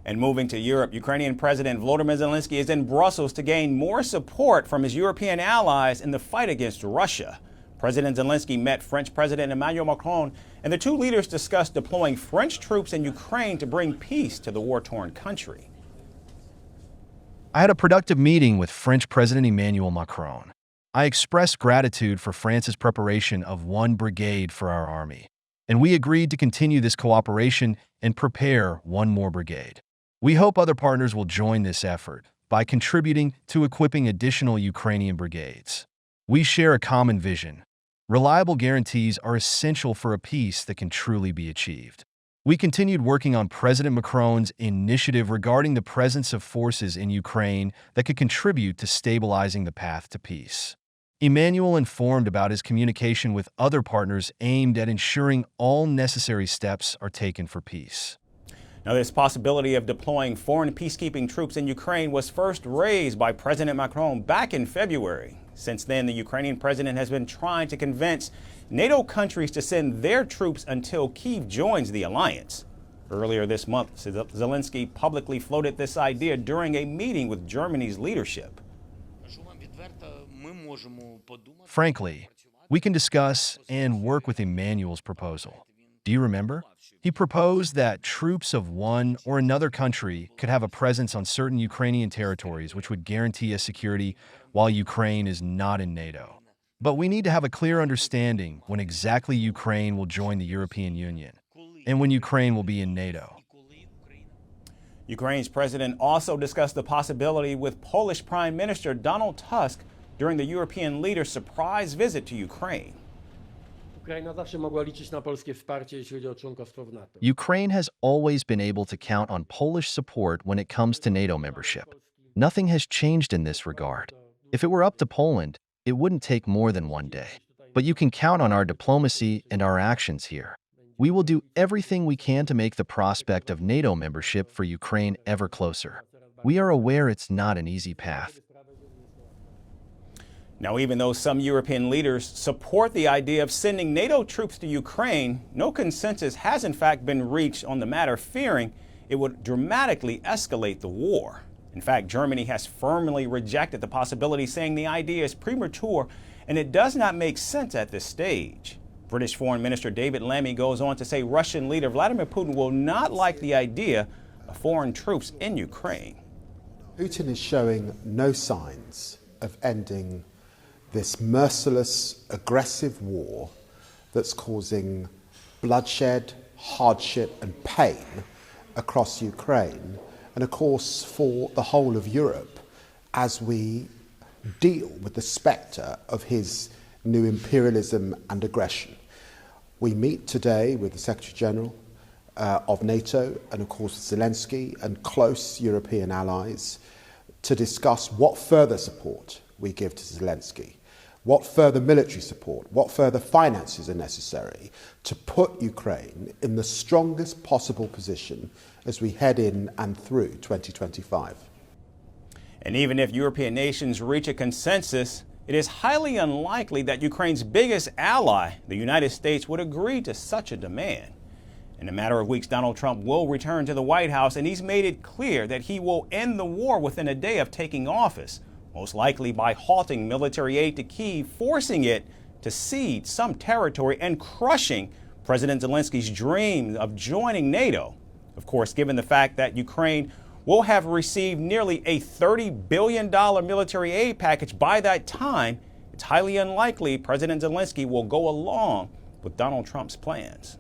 And moving to Europe, Ukrainian President Volodymyr Zelensky is in Brussels to gain more support from his European allies in the fight against Russia. President Zelensky met French President Emmanuel Macron, and the two leaders discussed deploying French troops in Ukraine to bring peace to the war-torn country. I had a productive meeting with French President Emmanuel Macron. I expressed gratitude for France's preparation of one brigade for our army, and we agreed to continue this cooperation and prepare one more brigade. We hope other partners will join this effort by contributing to equipping additional Ukrainian brigades. We share a common vision. Reliable guarantees are essential for a peace that can truly be achieved. We continued working on President Macron's initiative regarding the presence of forces in Ukraine that could contribute to stabilizing the path to peace. Emmanuel informed about his communication with other partners aimed at ensuring all necessary steps are taken for peace. Now, this possibility of deploying foreign peacekeeping troops in Ukraine was first raised by President Macron back in February. Since then, the Ukrainian president has been trying to convince NATO countries to send their troops until Kyiv joins the alliance. Earlier this month, Zelensky publicly floated this idea during a meeting with Germany's leadership. Frankly, we can discuss and work with Emmanuel's proposal. Do you remember? He proposed that troops of one or another country could have a presence on certain Ukrainian territories, which would guarantee us security while Ukraine is not in NATO. But we need to have a clear understanding when exactly Ukraine will join the European Union and when Ukraine will be in NATO. Ukraine's president also discussed the possibility with Polish Prime Minister Donald Tusk during the European leader's surprise visit to Ukraine. Ukraine has always been able to count on Polish support when it comes to NATO membership. Nothing has changed in this regard. If it were up to Poland, it wouldn't take more than one day. But you can count on our diplomacy and our actions here. We will do everything we can to make the prospect of NATO membership for Ukraine ever closer. We are aware it's not an easy path. Now, even though some European leaders support the idea of sending NATO troops to Ukraine, no consensus has in fact been reached on the matter, fearing it would dramatically escalate the war. In fact, Germany has firmly rejected the possibility, saying the idea is premature and it does not make sense at this stage. British Foreign Minister David Lammy goes on to say Russian leader Vladimir Putin will not like the idea of foreign troops in Ukraine. Putin is showing no signs of ending this merciless, aggressive war that's causing bloodshed, hardship and pain across Ukraine, and of course for the whole of Europe as we deal with the spectre of his new imperialism and aggression. We meet today with the Secretary General of NATO and of course Zelensky and close European allies to discuss what further support we give to Zelensky, what further military support, what further finances are necessary to put Ukraine in the strongest possible position as we head in and through 2025. And even if European nations reach a consensus, it is highly unlikely that Ukraine's biggest ally, the United States, would agree to such a demand. In a matter of weeks, Donald Trump will return to the White House, and he's made it clear that he will end the war within a day of taking office, most likely by halting military aid to Kyiv, forcing it to cede some territory and crushing President Zelensky's dream of joining NATO. Of course, given the fact that Ukraine will have received nearly a $30 billion military aid package by that time, it's highly unlikely President Zelensky will go along with Donald Trump's plans.